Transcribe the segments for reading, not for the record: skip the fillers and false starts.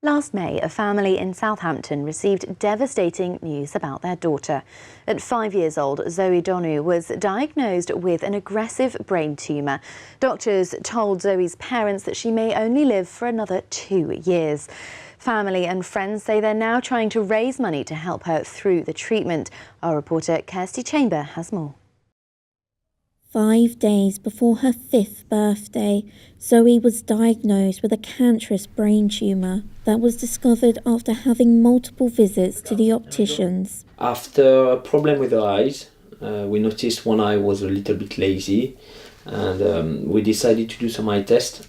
Last May, a family in Southampton received devastating news about their daughter. At 5 years old, Zoe D was diagnosed with an aggressive brain tumour. Doctors told Zoe's parents that she may only live for another 2 years. Family and friends say they're now trying to raise money to help her through the treatment. Our reporter Kirstie Chambers has more. 5 days before her 5th birthday, Zoe was diagnosed with a cancerous brain tumour that was discovered after having multiple visits to the opticians. After a problem with her eyes, we noticed one eye was a little bit lazy, and we decided to do some eye tests.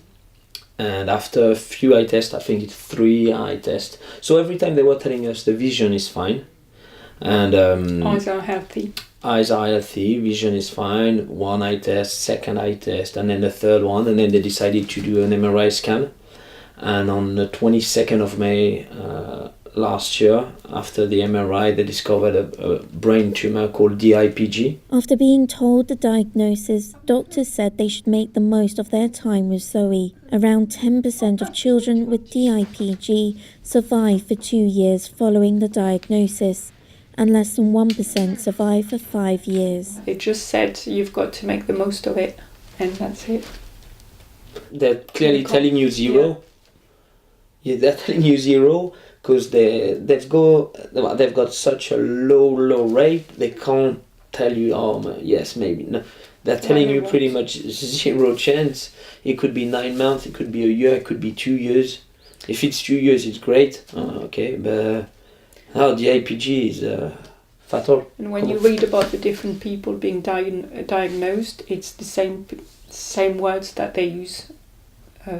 And after a few eye tests, I think it's 3 eye tests. So every time they were telling us the vision is fine. And eyes are healthy. Eyes are healthy, vision is fine, 1 eye test, 2nd eye test, and then the 3rd one, and then they decided to do an MRI scan. And on the 22nd of May last year, after the MRI, they discovered a brain tumour called DIPG. After being told the diagnosis, doctors said they should make the most of their time with Zoe. Around 10% of children with DIPG survive for 2 years following the diagnosis, and less than 1% survive for 5 years. They just said you've got to make the most of it, and that's it. They're clearly telling you zero. Yeah, they're telling you zero because they've got such a low rate. They can't tell you, oh yes, maybe no. They're telling you pretty much 0 chance. It could be 9 months, it could be a year, it could be 2 years. If it's 2 years, it's great. Okay, but now the IPG is fatal. And when you read about the different people being diagnosed, it's the same words that they use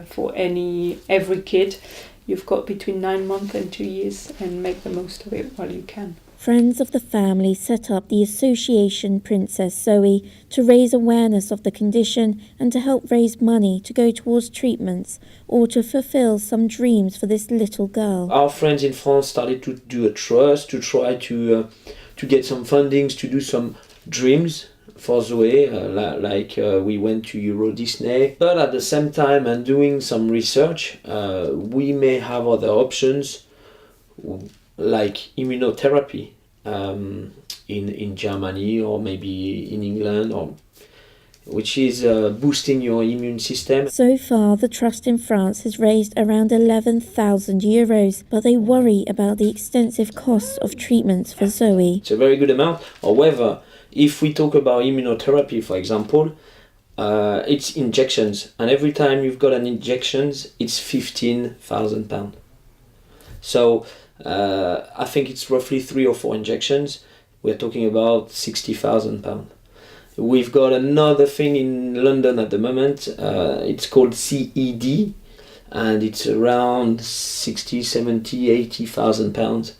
for every kid. You've got between 9 months and 2 years, and make the most of it while you can. Friends of the family set up the Association Princess Zoe to raise awareness of the condition and to help raise money to go towards treatments or to fulfill some dreams for this little girl. Our friends in France started to do a trust to try to get some fundings to do some dreams for Zoe, we went to Euro Disney. But at the same time, and doing some research, we may have other options like immunotherapy in Germany or maybe in England, which is boosting your immune system. So far, the Trust in France has raised around €11,000, but they worry about the extensive costs of treatments for Zoe. It's a very good amount. However, if we talk about immunotherapy, for example, it's injections, and every time you've got an injection, it's £15,000. So I think it's roughly 3 or 4 injections. We're talking about £60,000. We've got another thing in London at the moment. It's called CED, and it's around 60, 70, 80,000 pounds.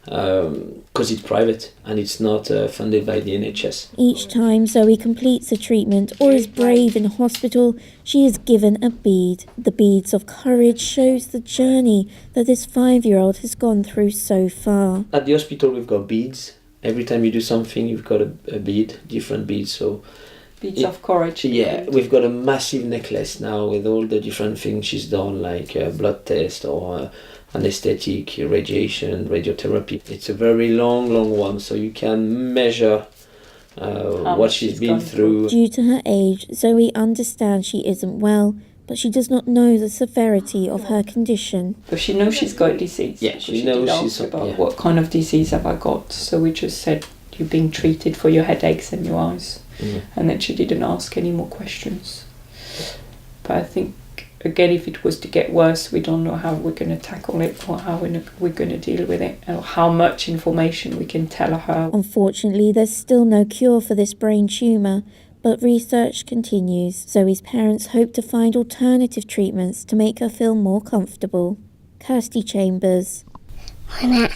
Because it's private and it's not funded by the NHS. Each time Zoe completes a treatment or is brave in hospital, she is given a bead. The beads of courage shows the journey that this 5-year-old has gone through so far. At the hospital we've got beads. Every time you do something you've got a bead, different beads. So beads of courage. Yeah, we've got a massive necklace now with all the different things she's done, like blood test or anesthetic, radiation, radiotherapy. It's a very long one, so you can measure what she's been through. Due to her age, Zoe understands she isn't well, but she does not know the severity of her condition. But she knows she's got a disease. Yeah, she knows she's about what kind of disease have I got. So we just said, you're being treated for your headaches and your eyes. Mm-hmm. And then she didn't ask any more questions. But I think, again, if it was to get worse, we don't know how we're going to tackle it or how we're going to deal with it or how much information we can tell her. Unfortunately, there's still no cure for this brain tumour, but research continues. Zoe's parents hope to find alternative treatments to make her feel more comfortable. Kirstie Chambers. Solent.